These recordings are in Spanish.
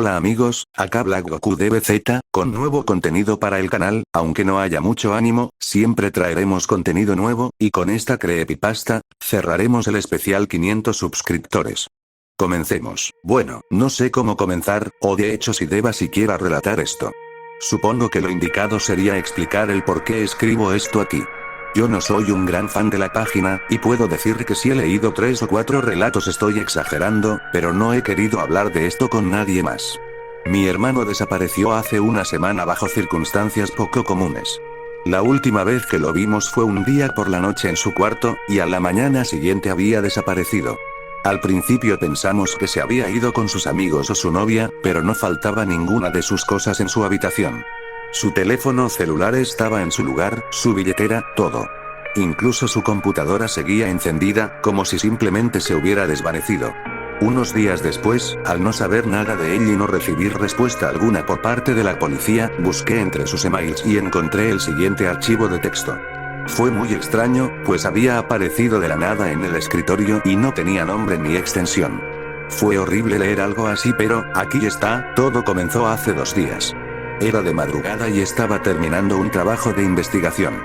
Hola amigos, acá Black Goku DBZ, con nuevo contenido para el canal, aunque no haya mucho ánimo, siempre traeremos contenido nuevo, y con esta creepypasta, cerraremos el especial 500 suscriptores. Comencemos. Bueno, no sé cómo comenzar, o de hecho si deba siquiera relatar esto. Supongo que lo indicado sería explicar el por qué escribo esto aquí. Yo no soy un gran fan de la página, y puedo decir que si he leído 3 o 4 relatos estoy exagerando, pero no he querido hablar de esto con nadie más. Mi hermano desapareció hace una semana bajo circunstancias poco comunes. La última vez que lo vimos fue un día por la noche en su cuarto, y a la mañana siguiente había desaparecido. Al principio pensamos que se había ido con sus amigos o su novia, pero no faltaba ninguna de sus cosas en su habitación. Su teléfono celular estaba en su lugar, su billetera, todo. Incluso su computadora seguía encendida, como si simplemente se hubiera desvanecido. Unos días después, al no saber nada de él y no recibir respuesta alguna por parte de la policía, busqué entre sus emails y encontré el siguiente archivo de texto. Fue muy extraño, pues había aparecido de la nada en el escritorio y no tenía nombre ni extensión. Fue horrible leer algo así, pero, aquí está, todo comenzó hace 2 días. Era de madrugada y estaba terminando un trabajo de investigación.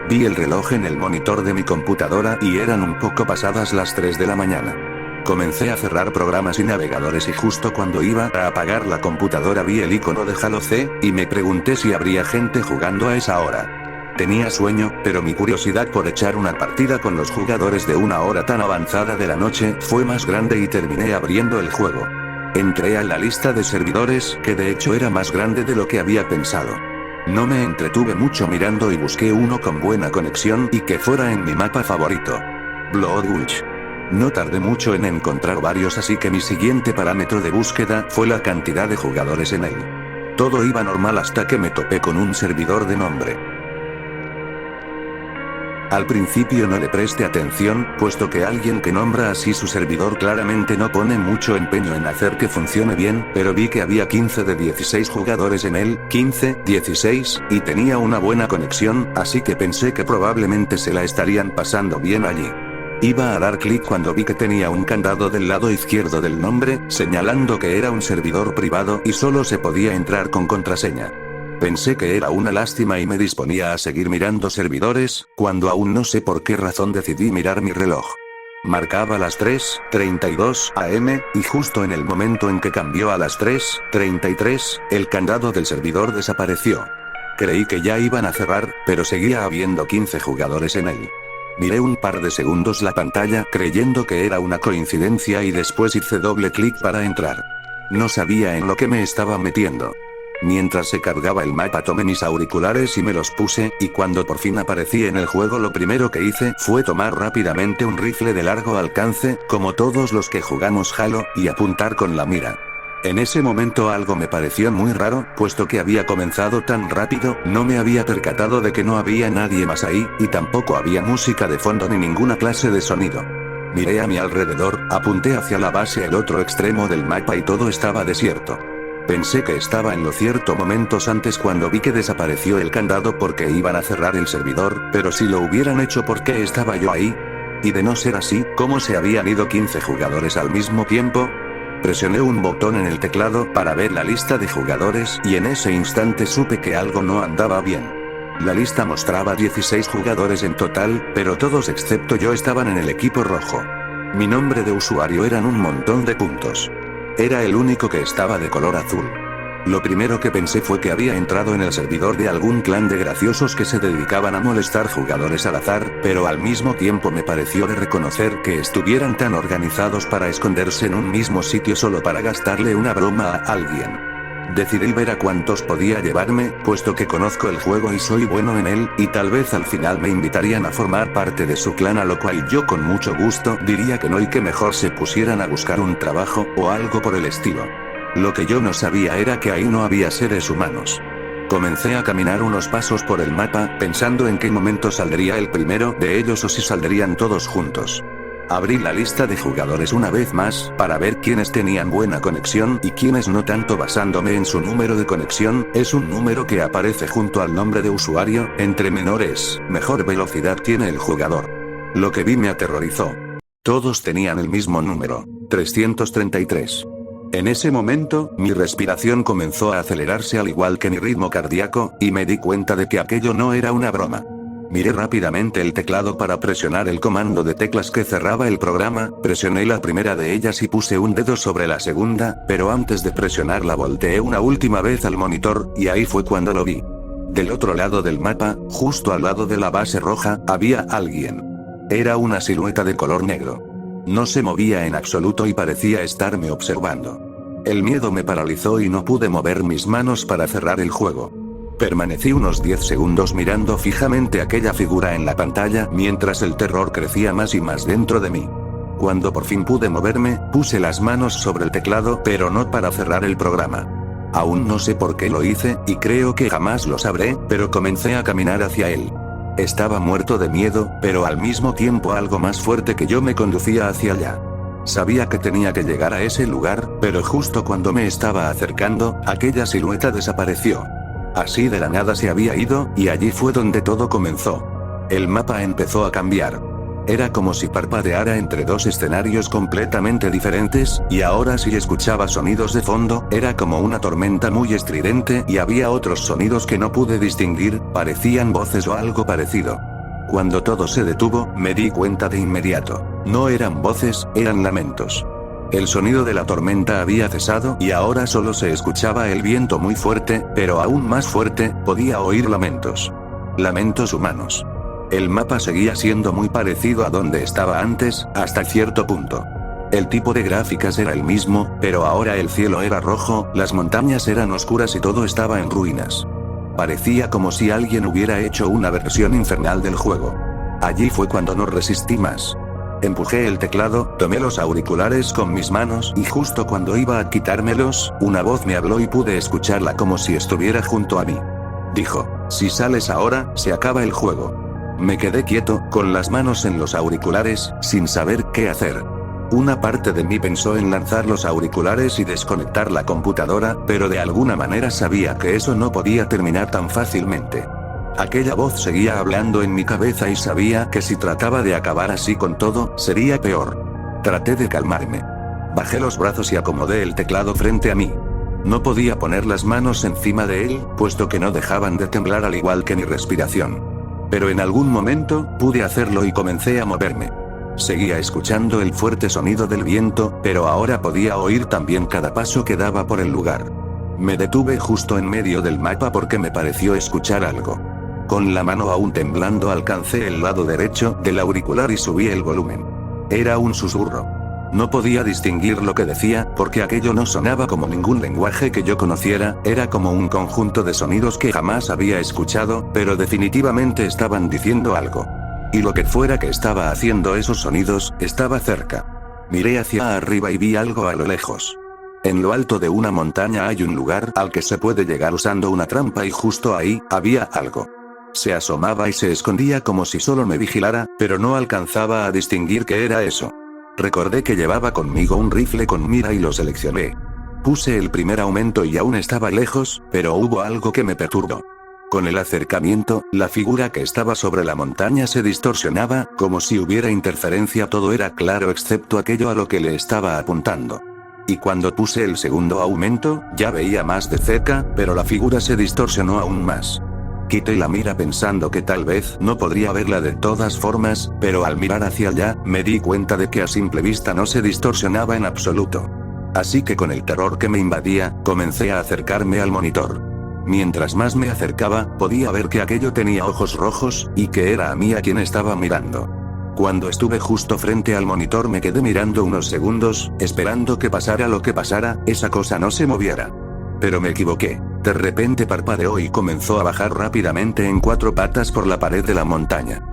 Vi el reloj en el monitor de mi computadora y eran un poco pasadas las 3 de la mañana. Comencé a cerrar programas y navegadores y justo cuando iba a apagar la computadora vi el icono de Halo C, y me pregunté si habría gente jugando a esa hora. Tenía sueño, pero mi curiosidad por echar una partida con los jugadores de una hora tan avanzada de la noche fue más grande y terminé abriendo el juego. Entré a la lista de servidores, que de hecho era más grande de lo que había pensado. No me entretuve mucho mirando y busqué uno con buena conexión y que fuera en mi mapa favorito. Blood Gulch. No tardé mucho en encontrar varios, así que mi siguiente parámetro de búsqueda fue la cantidad de jugadores en él. Todo iba normal hasta que me topé con un servidor de nombre. Al principio no le presté atención, puesto que alguien que nombra así su servidor claramente no pone mucho empeño en hacer que funcione bien, pero vi que había 15 de 16 jugadores en él, 15, 16, y tenía una buena conexión, así que pensé que probablemente se la estarían pasando bien allí. Iba a dar clic cuando vi que tenía un candado del lado izquierdo del nombre, señalando que era un servidor privado y solo se podía entrar con contraseña. Pensé que era una lástima y me disponía a seguir mirando servidores, cuando aún no sé por qué razón decidí mirar mi reloj. Marcaba las 3:32 am, y justo en el momento en que cambió a las 3:33, el candado del servidor desapareció. Creí que ya iban a cerrar, pero seguía habiendo 15 jugadores en él. Miré un par de segundos la pantalla creyendo que era una coincidencia y después hice doble clic para entrar. No sabía en lo que me estaba metiendo. Mientras se cargaba el mapa tomé mis auriculares y me los puse, y cuando por fin aparecí en el juego lo primero que hice fue tomar rápidamente un rifle de largo alcance, como todos los que jugamos Halo, y apuntar con la mira. En ese momento algo me pareció muy raro, puesto que había comenzado tan rápido, no me había percatado de que no había nadie más ahí, y tampoco había música de fondo ni ninguna clase de sonido. Miré a mi alrededor, apunté hacia la base al otro extremo del mapa y todo estaba desierto. Pensé que estaba en lo cierto momentos antes cuando vi que desapareció el candado porque iban a cerrar el servidor, pero si lo hubieran hecho ¿por qué estaba yo ahí? Y de no ser así, ¿cómo se habían ido 15 jugadores al mismo tiempo? Presioné un botón en el teclado para ver la lista de jugadores y en ese instante supe que algo no andaba bien. La lista mostraba 16 jugadores en total, pero todos excepto yo estaban en el equipo rojo. Mi nombre de usuario eran un montón de puntos. Era el único que estaba de color azul. Lo primero que pensé fue que había entrado en el servidor de algún clan de graciosos que se dedicaban a molestar jugadores al azar, pero al mismo tiempo me pareció de reconocer que estuvieran tan organizados para esconderse en un mismo sitio solo para gastarle una broma a alguien. Decidí ver a cuántos podía llevarme, puesto que conozco el juego y soy bueno en él, y tal vez al final me invitarían a formar parte de su clan, a lo cual yo con mucho gusto diría que no y que mejor se pusieran a buscar un trabajo, o algo por el estilo. Lo que yo no sabía era que ahí no había seres humanos. Comencé a caminar unos pasos por el mapa, pensando en qué momento saldría el primero de ellos o si saldrían todos juntos. Abrí la lista de jugadores una vez más, para ver quiénes tenían buena conexión y quiénes no tanto basándome en su número de conexión, es un número que aparece junto al nombre de usuario, entre menores, mejor velocidad tiene el jugador. Lo que vi me aterrorizó. Todos tenían el mismo número, 333. En ese momento, mi respiración comenzó a acelerarse al igual que mi ritmo cardíaco, y me di cuenta de que aquello no era una broma. Miré rápidamente el teclado para presionar el comando de teclas que cerraba el programa, presioné la primera de ellas y puse un dedo sobre la segunda, pero antes de presionarla volteé una última vez al monitor, y ahí fue cuando lo vi. Del otro lado del mapa, justo al lado de la base roja, había alguien. Era una silueta de color negro. No se movía en absoluto y parecía estarme observando. El miedo me paralizó y no pude mover mis manos para cerrar el juego. Permanecí unos 10 segundos mirando fijamente aquella figura en la pantalla mientras el terror crecía más y más dentro de mí. Cuando por fin pude moverme, puse las manos sobre el teclado, pero no para cerrar el programa. Aún no sé por qué lo hice, y creo que jamás lo sabré, pero comencé a caminar hacia él. Estaba muerto de miedo, pero al mismo tiempo algo más fuerte que yo me conducía hacia allá. Sabía que tenía que llegar a ese lugar, pero justo cuando me estaba acercando, aquella silueta desapareció. Así de la nada se había ido, y allí fue donde todo comenzó. El mapa empezó a cambiar. Era como si parpadeara entre dos escenarios completamente diferentes, y ahora si escuchaba sonidos de fondo, era como una tormenta muy estridente y había otros sonidos que no pude distinguir, parecían voces o algo parecido. Cuando todo se detuvo, me di cuenta de inmediato. No eran voces, eran lamentos. El sonido de la tormenta había cesado y ahora solo se escuchaba el viento muy fuerte, pero aún más fuerte, podía oír lamentos. Lamentos humanos. El mapa seguía siendo muy parecido a donde estaba antes, hasta cierto punto. El tipo de gráficas era el mismo, pero ahora el cielo era rojo, las montañas eran oscuras y todo estaba en ruinas. Parecía como si alguien hubiera hecho una versión infernal del juego. Allí fue cuando no resistí más. Empujé el teclado, tomé los auriculares con mis manos y justo cuando iba a quitármelos, una voz me habló y pude escucharla como si estuviera junto a mí. Dijo: "Si sales ahora, se acaba el juego". Me quedé quieto, con las manos en los auriculares, sin saber qué hacer. Una parte de mí pensó en lanzar los auriculares y desconectar la computadora, pero de alguna manera sabía que eso no podía terminar tan fácilmente. Aquella voz seguía hablando en mi cabeza y sabía que si trataba de acabar así con todo, sería peor. Traté de calmarme. Bajé los brazos y acomodé el teclado frente a mí. No podía poner las manos encima de él, puesto que no dejaban de temblar al igual que mi respiración. Pero en algún momento, pude hacerlo y comencé a moverme. Seguía escuchando el fuerte sonido del viento, pero ahora podía oír también cada paso que daba por el lugar. Me detuve justo en medio del mapa porque me pareció escuchar algo. Con la mano aún temblando alcancé el lado derecho del auricular y subí el volumen. Era un susurro. No podía distinguir lo que decía, porque aquello no sonaba como ningún lenguaje que yo conociera, era como un conjunto de sonidos que jamás había escuchado, pero definitivamente estaban diciendo algo. Y lo que fuera que estaba haciendo esos sonidos, estaba cerca. Miré hacia arriba y vi algo a lo lejos. En lo alto de una montaña hay un lugar al que se puede llegar usando una trampa y justo ahí, había algo. Se asomaba y se escondía como si solo me vigilara, pero no alcanzaba a distinguir qué era eso. Recordé que llevaba conmigo un rifle con mira y lo seleccioné. Puse el primer aumento y aún estaba lejos, pero hubo algo que me perturbó. Con el acercamiento, la figura que estaba sobre la montaña se distorsionaba, como si hubiera interferencia. Todo era claro excepto aquello a lo que le estaba apuntando. Y cuando puse el segundo aumento, ya veía más de cerca, pero la figura se distorsionó aún más. Quité la mira pensando que tal vez no podría verla de todas formas, pero al mirar hacia allá, me di cuenta de que a simple vista no se distorsionaba en absoluto. Así que con el terror que me invadía, comencé a acercarme al monitor. Mientras más me acercaba, podía ver que aquello tenía ojos rojos, y que era a mí a quien estaba mirando. Cuando estuve justo frente al monitor me quedé mirando unos segundos, esperando que pasara lo que pasara, esa cosa no se moviera. Pero me equivoqué. De repente parpadeó y comenzó a bajar rápidamente en 4 patas por la pared de la montaña.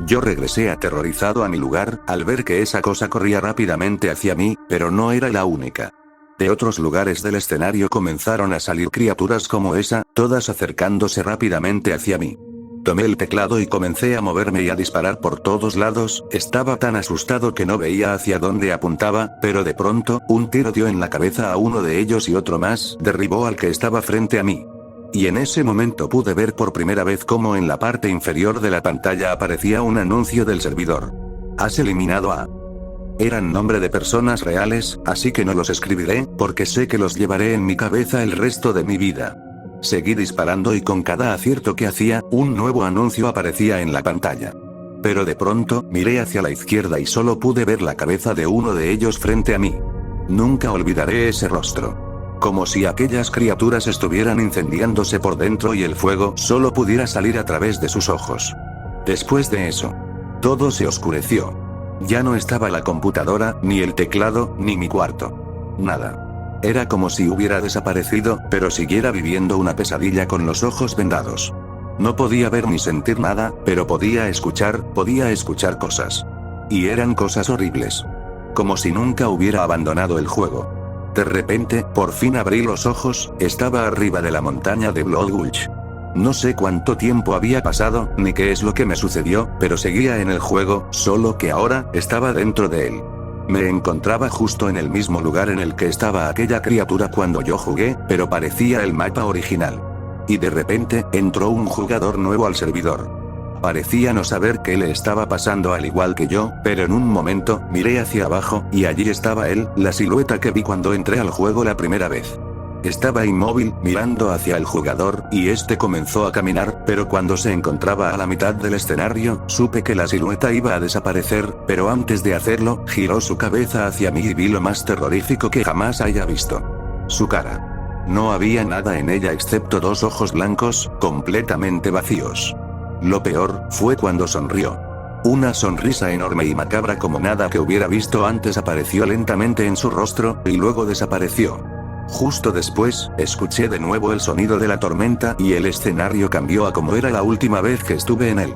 Yo regresé aterrorizado a mi lugar, al ver que esa cosa corría rápidamente hacia mí, pero no era la única. De otros lugares del escenario comenzaron a salir criaturas como esa, todas acercándose rápidamente hacia mí. Tomé el teclado y comencé a moverme y a disparar por todos lados. Estaba tan asustado que no veía hacia dónde apuntaba, pero de pronto, un tiro dio en la cabeza a uno de ellos y otro más derribó al que estaba frente a mí. Y en ese momento pude ver por primera vez cómo en la parte inferior de la pantalla aparecía un anuncio del servidor. Has eliminado a Eran nombre de personas reales, así que no los escribiré, porque sé que los llevaré en mi cabeza el resto de mi vida. Seguí disparando y con cada acierto que hacía, un nuevo anuncio aparecía en la pantalla. Pero de pronto, miré hacia la izquierda y solo pude ver la cabeza de uno de ellos frente a mí. Nunca olvidaré ese rostro. Como si aquellas criaturas estuvieran incendiándose por dentro y el fuego solo pudiera salir a través de sus ojos. Después de eso, todo se oscureció. Ya no estaba la computadora, ni el teclado, ni mi cuarto. Nada. Era como si hubiera desaparecido, pero siguiera viviendo una pesadilla con los ojos vendados. No podía ver ni sentir nada, pero podía escuchar cosas. Y eran cosas horribles. Como si nunca hubiera abandonado el juego. De repente, por fin abrí los ojos, estaba arriba de la montaña de Blood Gulch. No sé cuánto tiempo había pasado, ni qué es lo que me sucedió, pero seguía en el juego, solo que ahora, estaba dentro de él. Me encontraba justo en el mismo lugar en el que estaba aquella criatura cuando yo jugué, pero parecía el mapa original. Y de repente, entró un jugador nuevo al servidor. Parecía no saber qué le estaba pasando al igual que yo, pero en un momento, miré hacia abajo, y allí estaba él, la silueta que vi cuando entré al juego la primera vez. Estaba inmóvil, mirando hacia el jugador, y este comenzó a caminar, pero cuando se encontraba a la mitad del escenario, supe que la silueta iba a desaparecer, pero antes de hacerlo, giró su cabeza hacia mí y vi lo más terrorífico que jamás haya visto. Su cara. No había nada en ella excepto dos ojos blancos, completamente vacíos. Lo peor, fue cuando sonrió. Una sonrisa enorme y macabra como nada que hubiera visto antes apareció lentamente en su rostro, y luego desapareció. Justo después, escuché de nuevo el sonido de la tormenta y el escenario cambió a como era la última vez que estuve en él.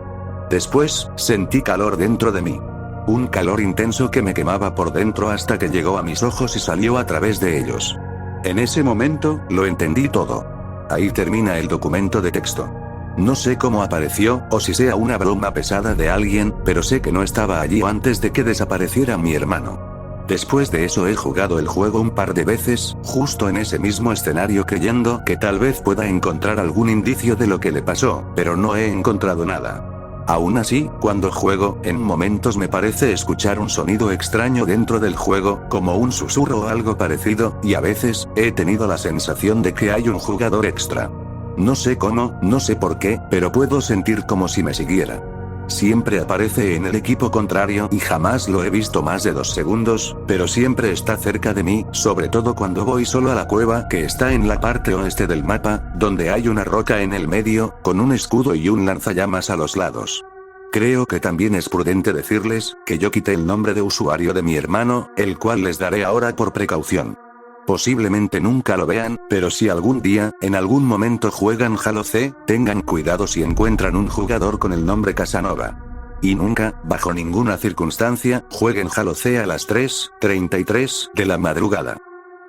Después, sentí calor dentro de mí. Un calor intenso que me quemaba por dentro hasta que llegó a mis ojos y salió a través de ellos. En ese momento, lo entendí todo. Ahí termina el documento de texto. No sé cómo apareció, o si sea una broma pesada de alguien, pero sé que no estaba allí antes de que desapareciera mi hermano. Después de eso he jugado el juego un par de veces, justo en ese mismo escenario creyendo que tal vez pueda encontrar algún indicio de lo que le pasó, pero no he encontrado nada. Aún así, cuando juego, en momentos me parece escuchar un sonido extraño dentro del juego, como un susurro o algo parecido, y a veces, he tenido la sensación de que hay un jugador extra. No sé cómo, no sé por qué, pero puedo sentir como si me siguiera. Siempre aparece en el equipo contrario y jamás lo he visto más de 2 segundos, pero siempre está cerca de mí, sobre todo cuando voy solo a la cueva que está en la parte oeste del mapa, donde hay una roca en el medio, con un escudo y un lanzallamas a los lados. Creo que también es prudente decirles que yo quité el nombre de usuario de mi hermano, el cual les daré ahora por precaución. Posiblemente nunca lo vean, pero si algún día, en algún momento juegan Halo C, tengan cuidado si encuentran un jugador con el nombre Casanova. Y nunca, bajo ninguna circunstancia, jueguen Halo C a las 3:33 de la madrugada.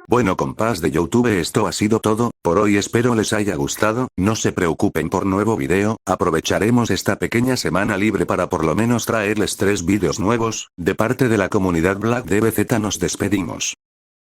Bueno compas de YouTube, esto ha sido todo por hoy, espero les haya gustado, no se preocupen por nuevo video, aprovecharemos esta pequeña semana libre para por lo menos traerles 3 vídeos nuevos, de parte de la comunidad Black DBZ nos despedimos.